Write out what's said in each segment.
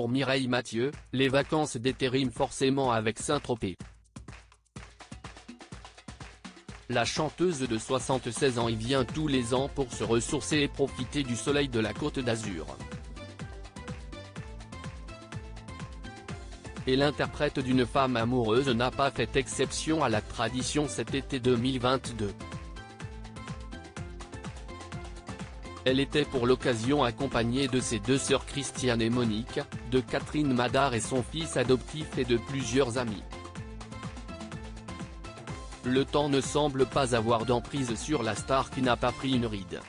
pour Mireille Mathieu, les vacances d'été riment forcément avec Saint-Tropez. La chanteuse de 76 ans y vient tous les ans pour se ressourcer et profiter du soleil de la Côte d'Azur. Et l'interprète d'une femme amoureuse n'a pas fait exception à la tradition cet été 2022. Elle était pour l'occasion accompagnée de ses deux sœurs Christiane et Monique, de Catherine Madar et son fils adoptif et de plusieurs amis. Le temps ne semble pas avoir d'emprise sur la star qui n'a pas pris une ride.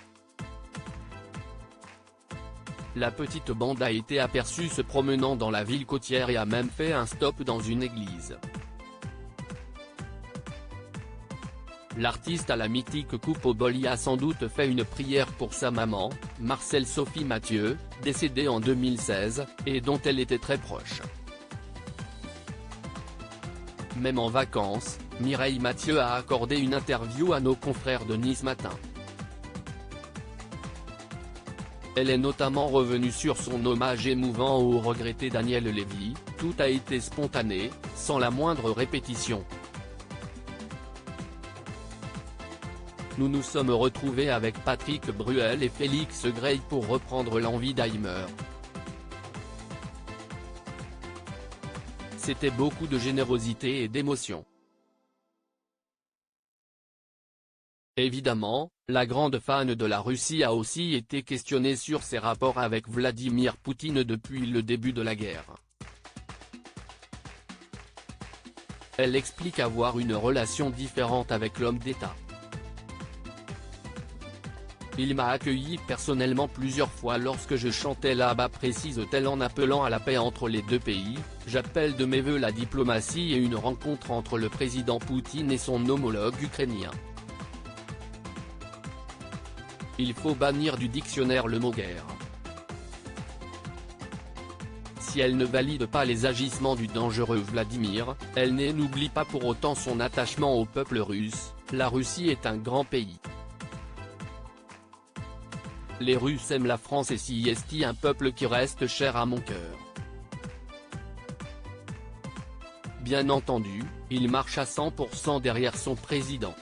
La petite bande a été aperçue se promenant dans la ville côtière et a même fait un stop dans une église. L'artiste à la mythique coupe au bol y a sans doute fait une prière pour sa maman, Marcelle Sophie Mathieu, décédée en 2016, et dont elle était très proche. Même en vacances, Mireille Mathieu a accordé une interview à nos confrères de Nice Matin. Elle est notamment revenue sur son hommage émouvant au regretté Daniel Lévy. Tout a été spontané, sans la moindre répétition. Nous nous sommes retrouvés avec Patrick Bruel et Félix Gray pour reprendre l'envie d'Heimer. C'était beaucoup de générosité et d'émotion. Évidemment, la grande fan de la Russie a aussi été questionnée sur ses rapports avec Vladimir Poutine depuis le début de la guerre. Elle explique avoir une relation différente avec l'homme d'État. Il m'a accueilli personnellement plusieurs fois lorsque je chantais là-bas, précise-t-elle en appelant à la paix entre les deux pays. J'appelle de mes vœux la diplomatie et une rencontre entre le président Poutine et son homologue ukrainien. Il faut bannir du dictionnaire le mot guerre. Si elle ne valide pas les agissements du dangereux Vladimir, elle n'oublie pas pour autant son attachement au peuple russe. La Russie est un grand pays. Les Russes aiment la France et c'est un peuple qui reste cher à mon cœur. Bien entendu, il marche à 100% derrière son président.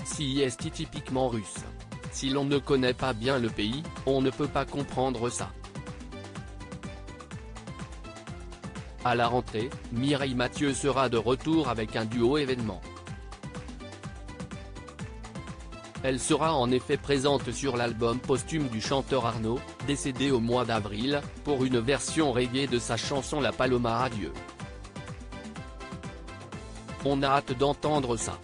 C'est typiquement russe. Si l'on ne connaît pas bien le pays, on ne peut pas comprendre ça. À la rentrée, Mireille Mathieu sera de retour avec un duo événement. Elle sera en effet présente sur l'album posthume du chanteur Arnaud, décédé au mois d'avril, pour une version reggae de sa chanson La Paloma Adieu. On a hâte d'entendre ça.